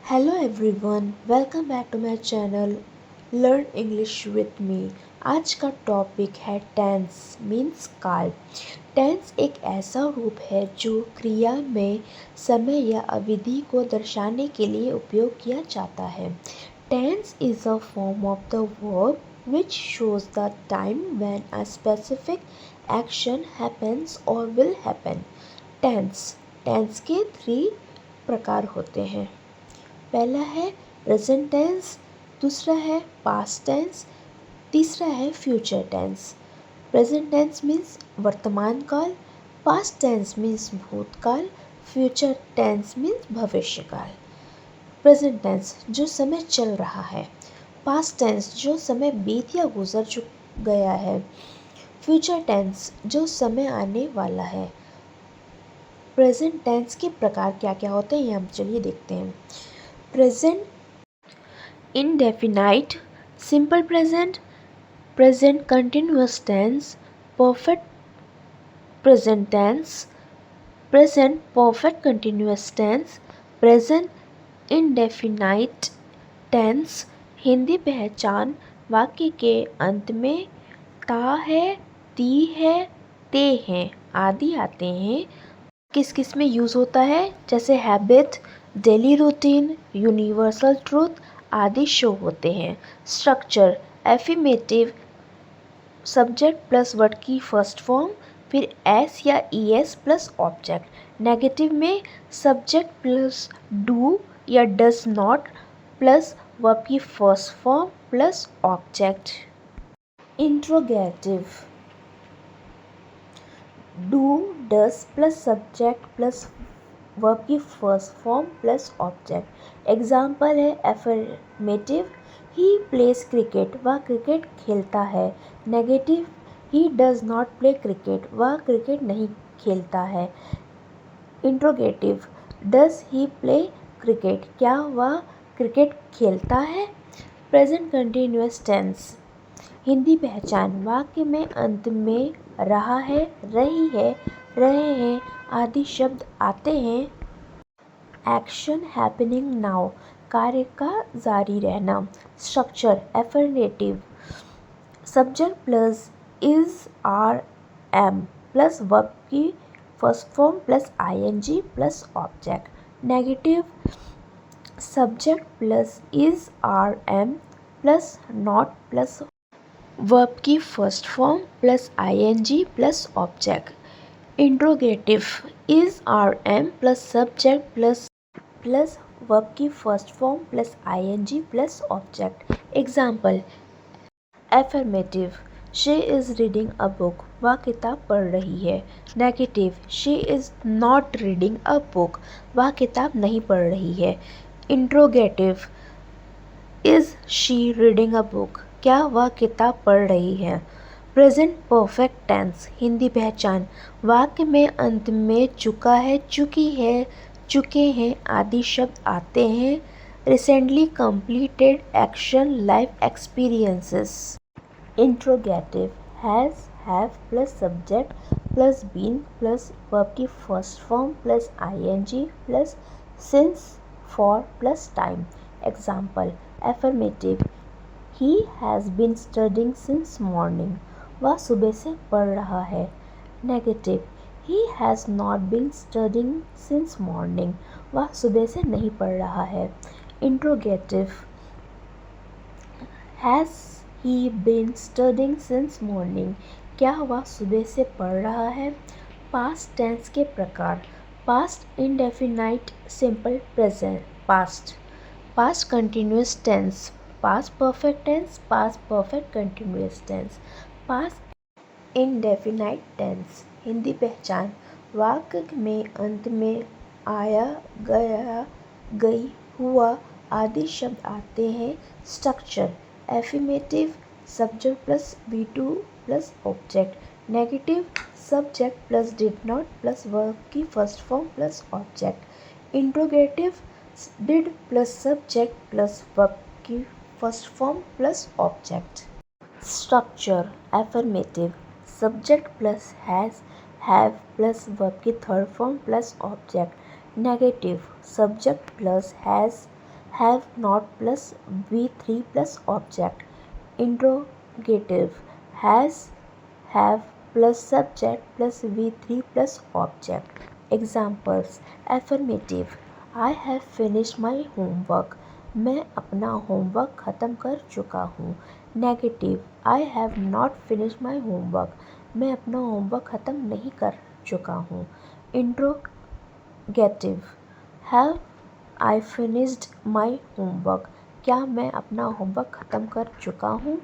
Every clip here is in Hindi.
Hello everyone, welcome back to my channel learn English with me. आज का टॉपिक है टेंस मीन्स काल। टेंस एक ऐसा रूप है जो क्रिया में समय या अवधि को दर्शाने के लिए उपयोग किया जाता है। Tense is a form of the verb which shows the time when a specific action happens or will happen. Tense के 3 प्रकार होते हैं। पहला है प्रेजेंट टेंस, दूसरा है पास्ट टेंस, तीसरा है future tense. Present tense means वर्तमान काल, पास्ट टेंस मीन्स भूतकाल, फ्यूचर टेंस मीन्स भविष्य काल। प्रेजेंट टेंस जो समय चल रहा है, पास्ट टेंस जो समय बीत या गुजर चुक गया है, फ्यूचर टेंस जो समय आने वाला है। प्रेजेंट टेंस के प्रकार क्या क्या होते हैं ये हम चलिए देखते हैं। Present indefinite, simple present, present continuous tense, perfect present tense, present perfect continuous tense, present indefinite tense। Hindi पहचान वाक्य के अंत में ता है, ती है, ते हैं आदि आते हैं। किस किस में यूज़ होता है, जैसे habit, daily routine, universal truth आदि शो होते हैं। Structure affirmative, subject plus verb की फर्स्ट फॉर्म, फिर एस या E S plus object. Negative में सब्जेक्ट प्लस डू या डज नॉट प्लस वर्ब की first form plus object. Interrogative do does plus subject plus verb की first form plus object. Example है एफर्मेटिव, ही प्लेस क्रिकेट, वह क्रिकेट खेलता है। Negative, he does not play cricket, वह क्रिकेट नहीं खेलता है। Interrogative, does he play cricket, क्या वह क्रिकेट खेलता है। प्रेजेंट कंटिन्यूअस टेंस हिंदी पहचान वाक्य में अंत में रहा है, रही है, रहे हैं आदि शब्द आते हैं। एक्शन हैपनिंग नाउ, कार्य का जारी रहना। Structure affirmative, subject plus is are am plus verb की first form plus ING plus object. Negative, subject plus is are am plus not plus verb की first form plus ING plus object. Interrogative, is are am plus subject plus verb की first form plus ING plus object. Example affirmative, she is reading a book, वह किताब पढ़ रही है। Negative, she is not reading a book, वह किताब नहीं पढ़ रही है। Interrogative, is she reading a book, क्या वह किताब पढ़ रही है। प्रेजेंट परफेक्ट टेंस हिंदी पहचान वाक्य में अंत में चुका है, चुकी है, चुके हैं आदि शब्द आते हैं। Recently completed action life experiences. Interrogative, has, have plus subject plus been plus verb की first form plus ING plus since for plus time. Example affirmative, he has been studying since morning, वह सुबह से पढ़ रहा है। Negative, he has not been studying since morning, वह सुबह से नहीं पढ़ रहा है। Interrogative, has he been studying since morning, क्या वह सुबह से पढ़ रहा है। पास्ट टेंस के प्रकार past indefinite simple present past, past continuous tense, past perfect tense, past perfect continuous tense, past indefinite tense Hindi पहचान वाक्य में अंत में आया, गया, गई, हुआ आदि शब्द आते हैं। Structure affirmative, subject plus V two plus object. Negative, subject plus did not plus verb की first form plus object. Interrogative, did plus subject plus verb की first form plus object. Structure affirmative, subject plus has, have plus verb की third form plus object. Negative, subject plus has have not plus V3 plus object. Interrogative has, have plus subject plus V3 plus object. Examples. Affirmative. I have finished my homework. मैं अपना होमवर्क ख़त्म कर चुका हूँ. Negative. I have not finished my homework. मैं अपना होमवर्क ख़त्म नहीं कर चुका हूँ. Interrogative. Have I finished my homework? क्या मैं अपना होमवर्क ख़त्म कर चुका हूँ.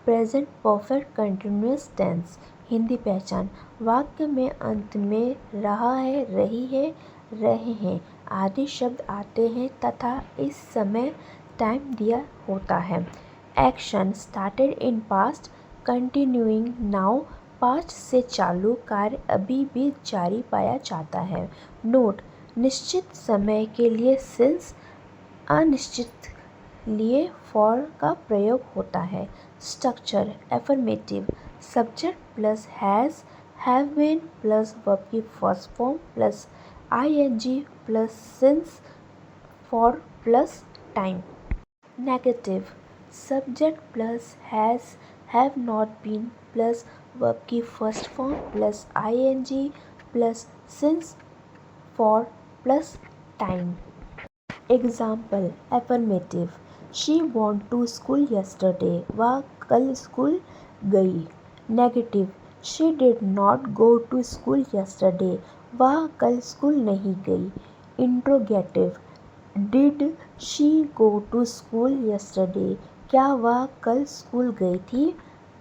Present perfect continuous tense. Hindi पहचान. वाक्य में अंत में रहा है, रही है, रहे हैं आदि शब्द आते हैं तथा इस समय टाइम दिया होता है. Action started in past, continuing now. Past से चालू कार्य अभी भी जारी पाया जाता है. नोट. निश्चित समय के लिए सिंस, अनिश्चित लिए फॉर का प्रयोग होता है. Structure. Affirmative. Subject plus has, have been plus verb की first form plus ING plus since, for plus time. Negative. Subject plus has, have not been plus verb की first form plus ING plus since, for plus time. Example. Affirmative. She went to school yesterday. वह कल स्कूल गई. Negative. She did not go to school yesterday. वह कल स्कूल नहीं गई. Interrogative. Did she go to school yesterday? क्या वह कल स्कूल गई थी.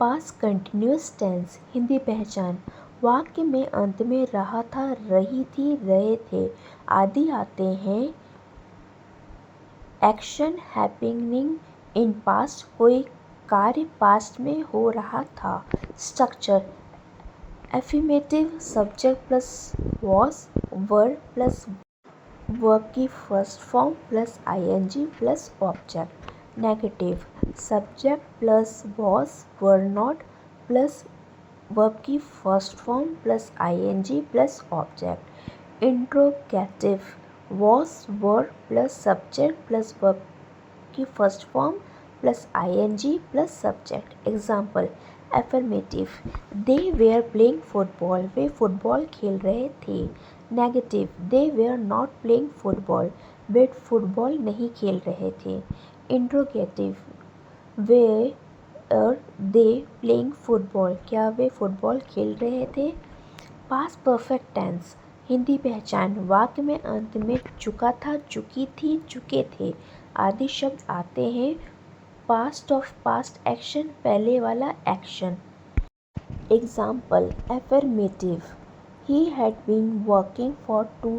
Past continuous tense. हिंदी पहचान. वाक्य में अंत में रहा था, रही थी, रहे थे आदि आते हैं. Action happening in past. कोई कार्य पास्ट में हो रहा था. Structure. Affirmative. Subject plus was, were plus verb की first form plus ING plus object. Negative. Subject plus was, were not plus verb की first form plus ING plus object. Interrogative. Was, were plus subject plus verb की first form plus ING plus subject. Example. Affirmative. They were playing football. वे फुटबॉल खेल रहे थे. Negative. They were not playing football. वे फुटबॉल नहीं खेल रहे थे. Interrogative. Were they playing football. क्या वे फुटबॉल खेल रहे थे. Past perfect tense. हिंदी पहचान. वाक्य में अंत में चुका था, चुकी थी, चुके थे आदि शब्द आते हैं. Past of past action. पहले वाला action. Example. Affirmative. He had been working for 2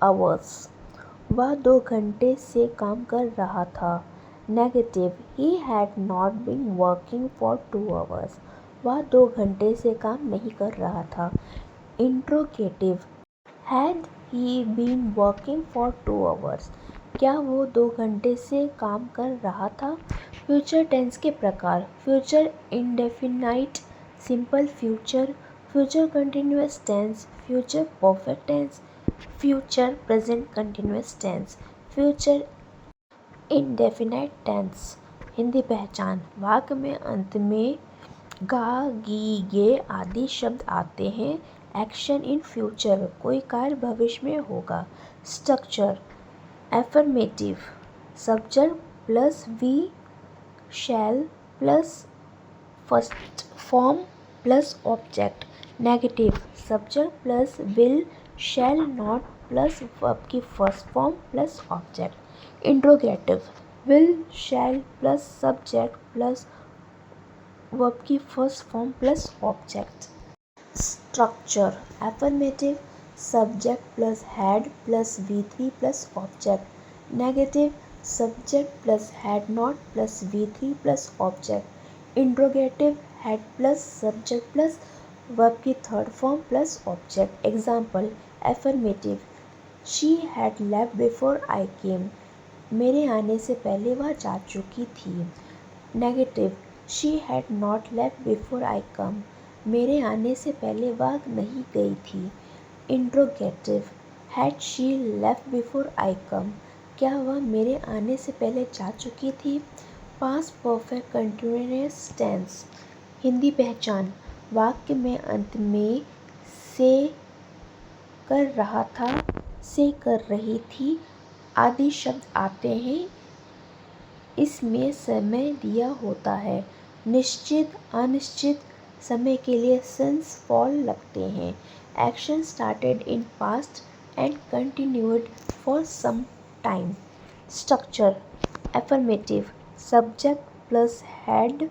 hours. वह 2 घंटे से काम कर रहा था. Negative. He had not been working for 2 hours. वह 2 घंटे से काम नहीं कर रहा था. Interrogative. Had he been working for 2 hours? क्या वो 2 घंटे से काम कर रहा था. फ्यूचर टेंस के प्रकार. Future indefinite, simple future, future continuous tense, future perfect tense, future present continuous tense, future indefinite tense. Hindi पहचान. वाक्य में अंत में गा, गी, गे आदि शब्द आते हैं. Action in future. कोई कार्य भविष्य में होगा. Structure. Affirmative. Subject plus we shall plus first form plus object. Negative. Subject plus will shall not plus verb की first form plus object. Interrogative. Will shall plus subject plus verb की first form plus object. Structure. Affirmative. Subject plus had plus V3 plus object. Negative. Subject plus had not plus V3 plus object. Interrogative. Had plus subject plus verb की third form plus object. Example. Affirmative. She had left before I came. मेरे आने से पहले वह जा चुकी थी. Negative. She had not left before I come. मेरे आने से पहले वह नहीं गई थी. Interrogative. Had she left before I come. क्या वह मेरे आने से पहले जा चुकी थी। Past perfect continuous tense. Hindi पहचान। वाक्य में अंत में से कर रहा था, से कर रही थी आदि शब्द आते हैं। इसमें समय दिया होता है। निश्चित अनिश्चित समय के लिए सिंस फॉर लगते हैं। Action started in past and continued for some time. Structure affirmative. Subject plus had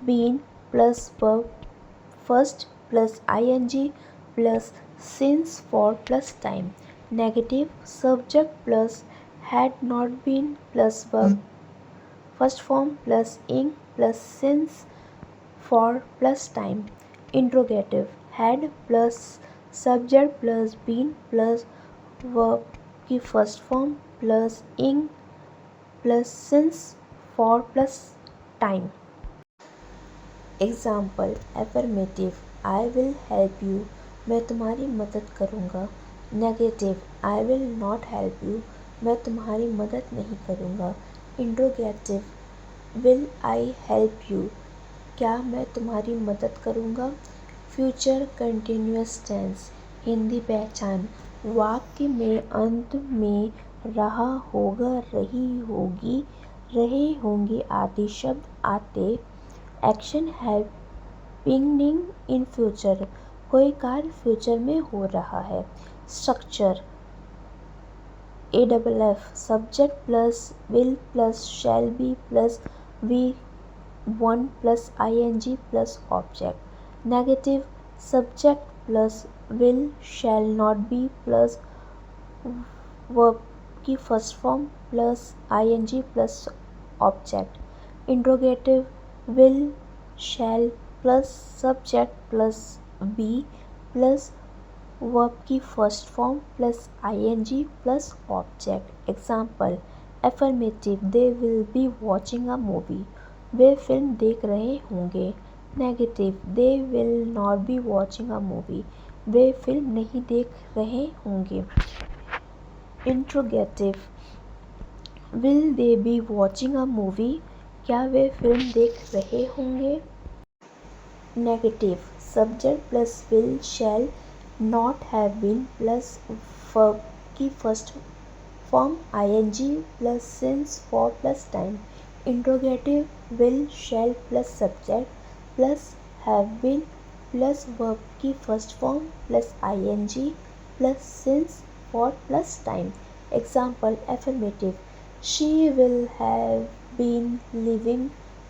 been plus verb first plus ing plus since for plus time. Negative subject plus had not been plus verb first form plus ing plus since for plus time. Interrogative had plus subject plus been plus verb की first form plus ing plus since for plus time. Example affirmative I will help you, मैं तुम्हारी मदद करूँगा। Negative I will not help you, मैं तुम्हारी मदद नहीं करूँगा। Interrogative will I help you, क्या मैं तुम्हारी मदद करूँगा। Future continuous tense. हिंदी पहचान। वाक्य में अंत में रहा होगा, रही होगी, रहे होंगे आदि शब्द आते। एक्शन हैपनिंग इन फ्यूचर, कोई कार्य फ्यूचर में हो रहा है। Structure AFF subject plus will plus shall be plus V one plus ing plus object. Negative subject plus will shall not be plus verb की first form plus ing plus object. Interrogative will shall plus subject plus be plus verb की first form plus ing plus object. Example affirmative they will be watching a movie, वे फिल्म देख रहे होंगे। Negative they will not be watching a movie, वे फिल्म नहीं देख रहे होंगे। Interrogative will they be watching a movie, क्या वे फिल्म देख रहे होंगे। Negative subject plus will shall not have been plus verb की first form ing plus since for plus time. Interrogative will shall plus subject plus have been plus verb की first form plus ing plus since for plus time. Example affirmative she will have been living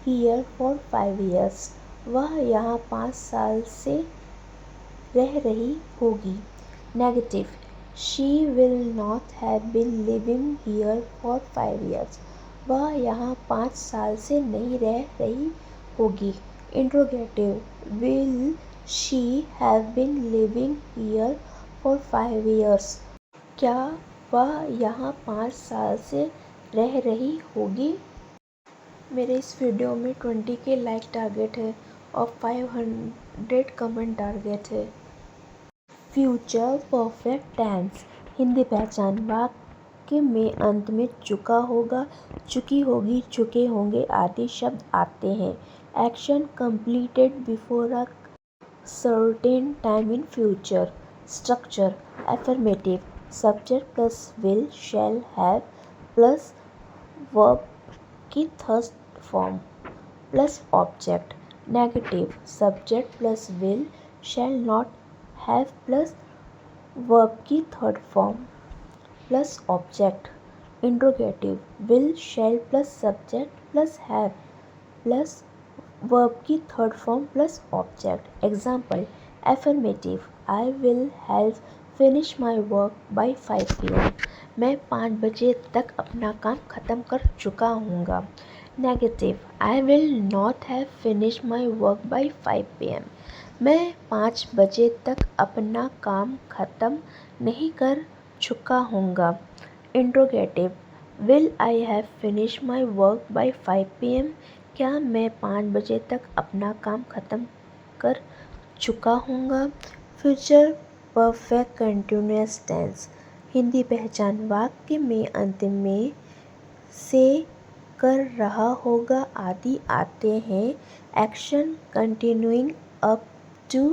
here for 5 years, वह यहाँ 5 साल से रह रही होगी। Negative she will not have been living here for 5 years, वह यहाँ 5 साल से नहीं रह रही होगी। Interrogative will she have been living here for 5 years, क्या वह यहाँ 5 साल से रह रही होगी। मेरे इस वीडियो में 20 के लाइक टारगेट है और 500 कमेंट टारगेट है। Future perfect tense. हिंदी पहचान। वाक्य में अंत में चुका होगा, चुकी होगी, चुके होंगे आदि शब्द आते हैं। Action completed before a certain time in future. Structure affirmative subject plus will shall have plus verb की third form plus object. Negative subject plus will shall not have plus verb की third form plus object. Interrogative will shall plus subject plus have plus verb की third form plus object. Example affirmative I will have finish my work by 5 PM, मैं 5 बजे तक अपना काम ख़त्म कर चुका हूँगा। Negative I will not have finish my work by 5 PM, मैं 5 बजे तक अपना काम ख़त्म नहीं कर चुका हूँगा। Interrogative will I have finish my work by 5 PM, क्या मैं 5 बजे तक अपना काम ख़त्म कर चुका हूँगा। Future perfect continuous tense. Hindi पहचान वाक्य में अंत में से कर रहा होगा आदि आते हैं। Action continuing up to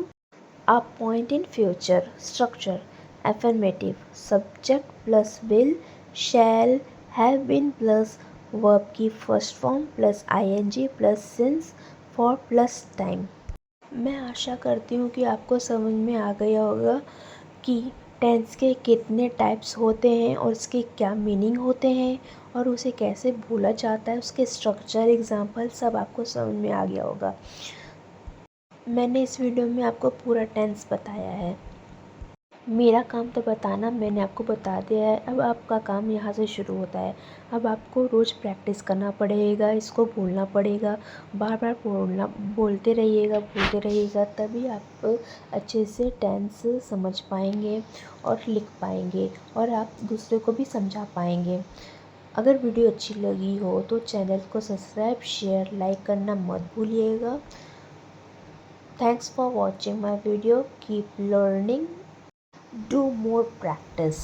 a point in future. Structure affirmative subject plus will, shall, have been plus verb की first form plus ing plus since, for plus time. मैं आशा करती हूँ कि आपको समझ में आ गया होगा कि टेंस के कितने टाइप्स होते हैं और उसके क्या मीनिंग होते हैं और उसे कैसे भूला जाता है, उसके स्ट्रक्चर, एग्जाम्पल सब आपको समझ में आ गया होगा। मैंने इस वीडियो में आपको पूरा टेंस बताया है। मेरा काम तो बताना, मैंने आपको बता दिया है। अब आपका काम यहाँ से शुरू होता है। अब आपको रोज़ प्रैक्टिस करना पड़ेगा, इसको बोलना पड़ेगा, बार बार बोलते रहिएगा, तभी आप अच्छे से टेंस समझ पाएंगे और लिख पाएंगे और आप दूसरे को भी समझा पाएंगे। अगर वीडियो अच्छी लगी हो तो चैनल को सब्सक्राइब, शेयर, लाइक करना मत भूलिएगा। Thanks for watching my video. Keep learning, do more practice.